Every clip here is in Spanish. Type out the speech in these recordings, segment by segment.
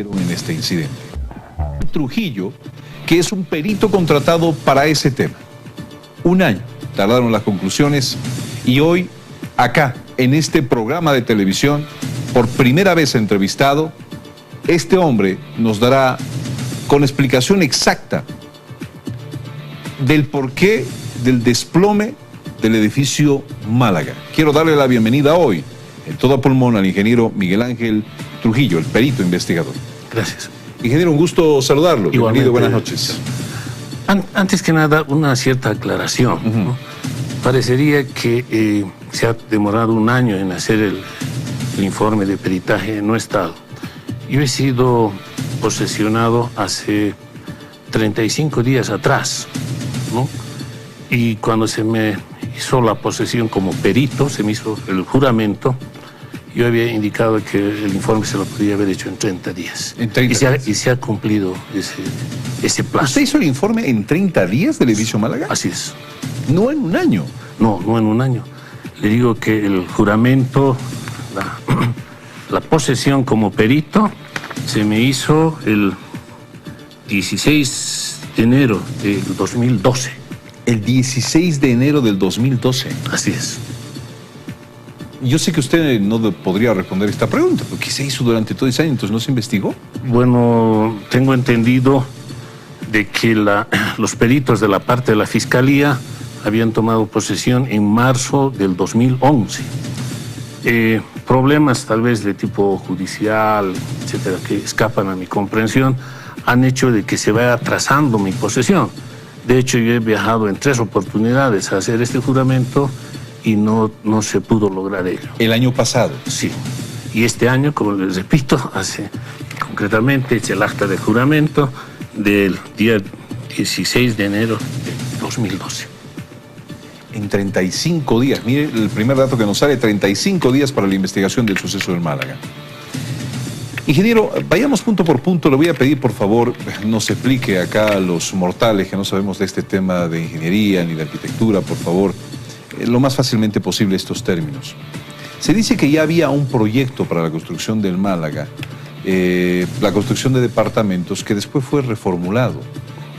en este incidente. Trujillo, que es un perito contratado para ese tema. Un año tardaron las conclusiones y hoy, acá, en este programa de televisión, por primera vez entrevistado, este hombre nos dará con explicación exacta del porqué del desplome del edificio Málaga. Quiero darle la bienvenida hoy, en todo pulmón, al ingeniero Miguel Ángel Trujillo, el perito investigador. Gracias. Ingeniero, un gusto saludarlo. Igualmente, bienvenido, buenas noches. Antes que nada, una cierta aclaración. ¿no? Parecería que se ha demorado un año en hacer el informe de peritaje. No he estado. Yo he sido posesionado hace 35 días atrás, ¿no? Y cuando se me hizo la posesión como perito, se me hizo el juramento, yo había indicado que el informe se lo podía haber hecho en 30 días. En 30 días. Y se ha cumplido ese plazo. ¿Usted hizo el informe en 30 días del edificio Málaga? Así es. No en un año. No en un año. Le digo que el juramento, la posesión como perito, se me hizo el 16 de enero del 2012. El 16 de enero del 2012. Así es. Yo sé que usted no podría responder esta pregunta, pero ¿qué se hizo durante todo ese año? ¿Entonces no se investigó? Bueno, tengo entendido de que los peritos de la parte de la Fiscalía habían tomado posesión en marzo del 2011. Problemas tal vez de tipo judicial, etcétera, que escapan a mi comprensión, han hecho de que se vaya atrasando mi posesión. De hecho, yo he viajado en 3 oportunidades a hacer este juramento y no se pudo lograr ello. ¿El año pasado? Sí. Y este año, como les repito, concretamente hice el acta de juramento del día 16 de enero de 2012. En 35 días. Mire, el primer dato que nos sale, 35 días para la investigación del suceso del Málaga. Ingeniero, vayamos punto por punto. Le voy a pedir, por favor, nos explique acá a los mortales que no sabemos de este tema de ingeniería ni de arquitectura, por favor, lo más fácilmente posible estos términos. Se dice que ya había un proyecto para la construcción del Málaga, la construcción de departamentos, que después fue reformulado.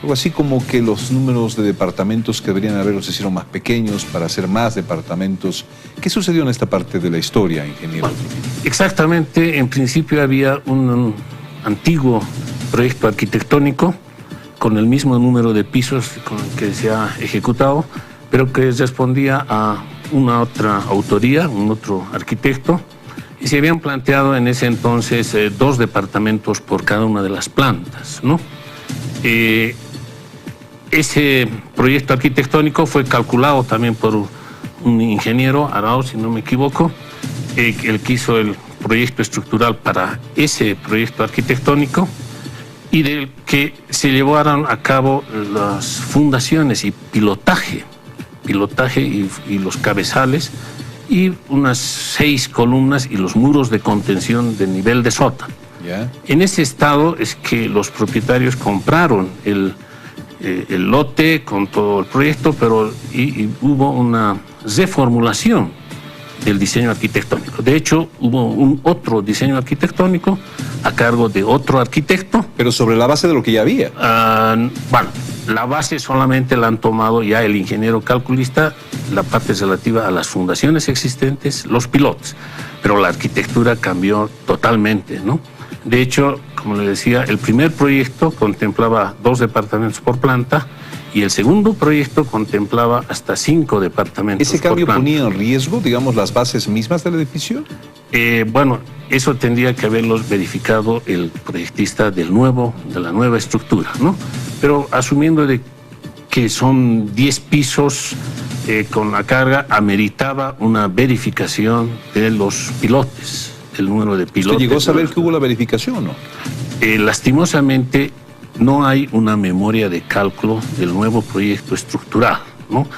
Algo así como que los números de departamentos que deberían haber los hicieron más pequeños para hacer más departamentos. ¿Qué sucedió en esta parte de la historia, ingeniero? Exactamente, en principio había un antiguo proyecto arquitectónico con el mismo número de pisos con el que se ha ejecutado, pero que respondía a una otra autoría, un otro arquitecto, y se habían planteado en ese entonces 2 departamentos por cada una de las plantas, ¿no? Ese proyecto arquitectónico fue calculado también por un ingeniero, Arau, si no me equivoco, el que hizo el proyecto estructural para ese proyecto arquitectónico y del que se llevaron a cabo las fundaciones y pilotaje y los cabezales y unas 6 columnas y los muros de contención de nivel de sótano. ¿Ya? En ese estado es que los propietarios compraron el lote con todo el proyecto, pero y hubo una reformulación del diseño arquitectónico. De hecho, hubo otro diseño arquitectónico a cargo de otro arquitecto. Pero sobre la base de lo que ya había. Bueno, la base solamente la han tomado ya el ingeniero calculista, la parte relativa a las fundaciones existentes, los pilotes, pero la arquitectura cambió totalmente, ¿no? De hecho, como le decía, el primer proyecto contemplaba 2 departamentos por planta y el segundo proyecto contemplaba hasta 5 departamentos por planta. ¿Ese cambio ponía en riesgo, digamos, las bases mismas del edificio? Bueno, eso tendría que haberlo verificado el proyectista de la nueva estructura, ¿no? Pero asumiendo de que son 10 pisos con la carga, ameritaba una verificación de los pilotes. El número de pilotes. ¿Usted llegó a saber que hubo la verificación o no? Lastimosamente, no hay una memoria de cálculo del nuevo proyecto estructural, ¿no?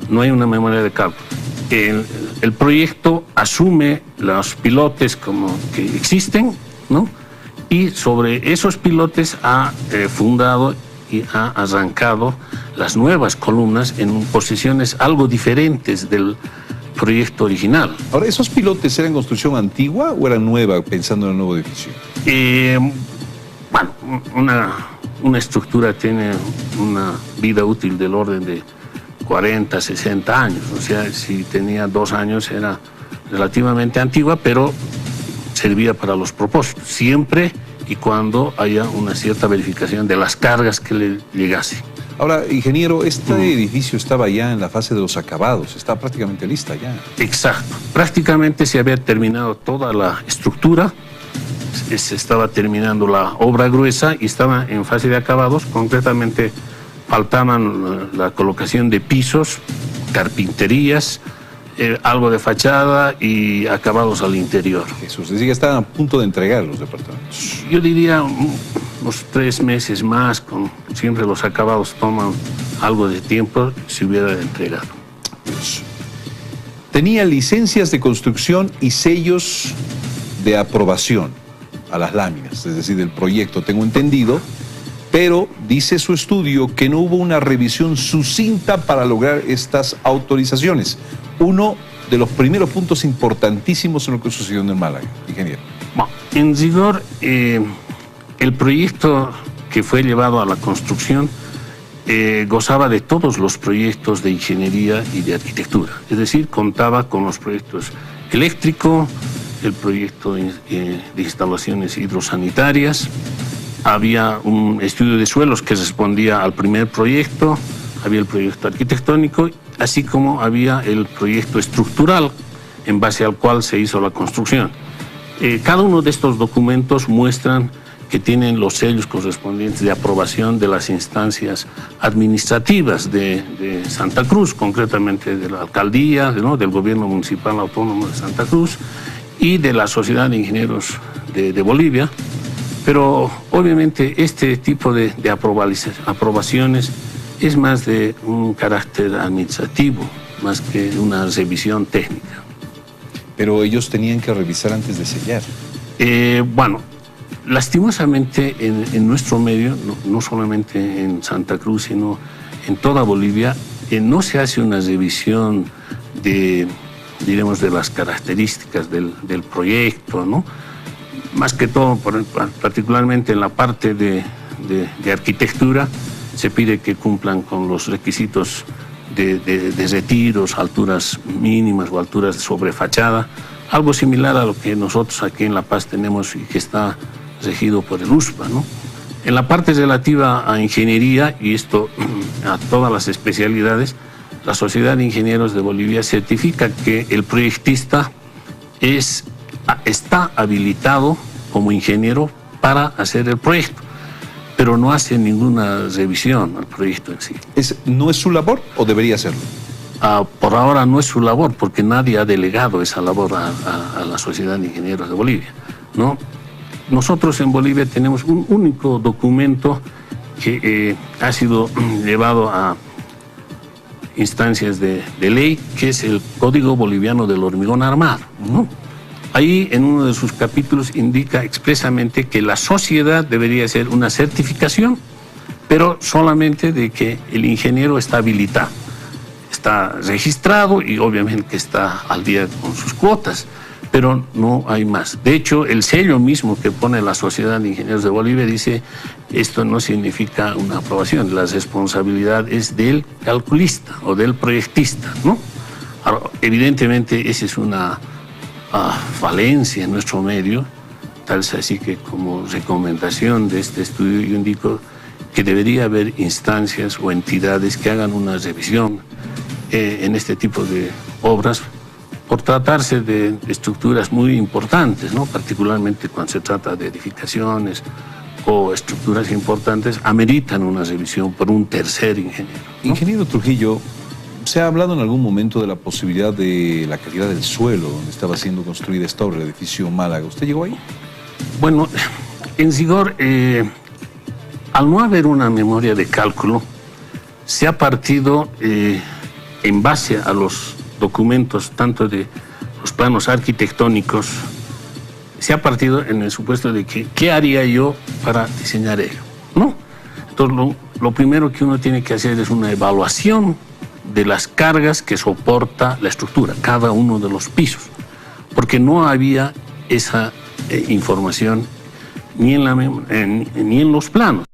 No hay una memoria de cálculo. El proyecto asume los pilotes como que existen, ¿no? Y sobre esos pilotes ha fundado y ha arrancado las nuevas columnas en posiciones algo diferentes del proyecto original. Ahora, ¿esos pilotes eran construcción antigua o eran nueva, pensando en el nuevo edificio? bueno, una estructura tiene una vida útil del orden de 40, 60 años. O sea, si tenía 2 años era relativamente antigua, pero servía para los propósitos, siempre y cuando haya una cierta verificación de las cargas que le llegase. Ahora, ingeniero, este edificio estaba ya en la fase de los acabados, está prácticamente lista ya. Exacto, prácticamente se había terminado toda la estructura, se estaba terminando la obra gruesa y estaba en fase de acabados. Concretamente faltaban la colocación de pisos, carpinterías, algo de fachada y acabados al interior. Jesús, es decir, que estaban a punto de entregar los departamentos. Yo diría unos 3 meses más, siempre los acabados toman algo de tiempo, se hubiera entregado. Dios. Tenía licencias de construcción y sellos de aprobación a las láminas, es decir, del proyecto, tengo entendido, pero dice su estudio que no hubo una revisión sucinta para lograr estas autorizaciones. Uno de los primeros puntos importantísimos en lo que sucedió en el Málaga, ingeniero. Bueno, en rigor, el proyecto que fue llevado a la construcción gozaba de todos los proyectos de ingeniería y de arquitectura. Es decir, contaba con los proyectos eléctrico, el proyecto de instalaciones hidrosanitarias, había un estudio de suelos que respondía al primer proyecto, había el proyecto arquitectónico, así como había el proyecto estructural en base al cual se hizo la construcción. Cada uno de estos documentos muestran que tienen los sellos correspondientes de aprobación de las instancias administrativas de Santa Cruz, concretamente de la alcaldía, ¿no?, del gobierno municipal autónomo de Santa Cruz y de la Sociedad de Ingenieros de Bolivia. Pero obviamente este tipo de aprobaciones es más de un carácter administrativo, más que una revisión técnica. Pero ellos tenían que revisar antes de sellar. Bueno, lastimosamente en nuestro medio, no solamente en Santa Cruz, sino en toda Bolivia, no se hace una revisión de, diremos, de las características del proyecto, ¿no? Más que todo, particularmente en la parte de arquitectura, se pide que cumplan con los requisitos de retiros, alturas mínimas o alturas sobre fachada, algo similar a lo que nosotros aquí en La Paz tenemos y que está regido por el USPA, ¿no? En la parte relativa a ingeniería, y esto a todas las especialidades, la Sociedad de Ingenieros de Bolivia certifica que el proyectista está habilitado como ingeniero para hacer el proyecto, pero no hace ninguna revisión al proyecto en sí. ¿No es su labor o debería hacerlo? Por ahora no es su labor, porque nadie ha delegado esa labor a la Sociedad de Ingenieros de Bolivia, ¿no? Nosotros en Bolivia tenemos un único documento que ha sido llevado a instancias de ley, que es el Código Boliviano del Hormigón Armado, ¿no? Ahí, en uno de sus capítulos, indica expresamente que la sociedad debería hacer una certificación, pero solamente de que el ingeniero está habilitado, está registrado y obviamente que está al día con sus cuotas, pero no hay más. De hecho, el sello mismo que pone la Sociedad de Ingenieros de Bolivia dice: esto no significa una aprobación, la responsabilidad es del calculista o del proyectista, ¿no? Ahora, evidentemente, esa es una falencia en nuestro medio, tal es así que como recomendación de este estudio yo indico que debería haber instancias o entidades que hagan una revisión en este tipo de obras, por tratarse de estructuras muy importantes, ¿no? Particularmente cuando se trata de edificaciones o estructuras importantes, ameritan una revisión por un tercer ingeniero, ¿no? Ingeniero Trujillo, ¿se ha hablado en algún momento de la posibilidad de la calidad del suelo donde estaba siendo construida esta obra, el edificio Málaga? ¿Usted llegó ahí? Bueno, en rigor, al no haber una memoria de cálculo, se ha partido en base a los documentos, tanto de los planos arquitectónicos, se ha partido en el supuesto de que ¿qué haría yo para diseñar ello?, ¿no? Entonces, lo primero que uno tiene que hacer es una evaluación de las cargas que soporta la estructura, cada uno de los pisos, porque no había esa información ni en los planos.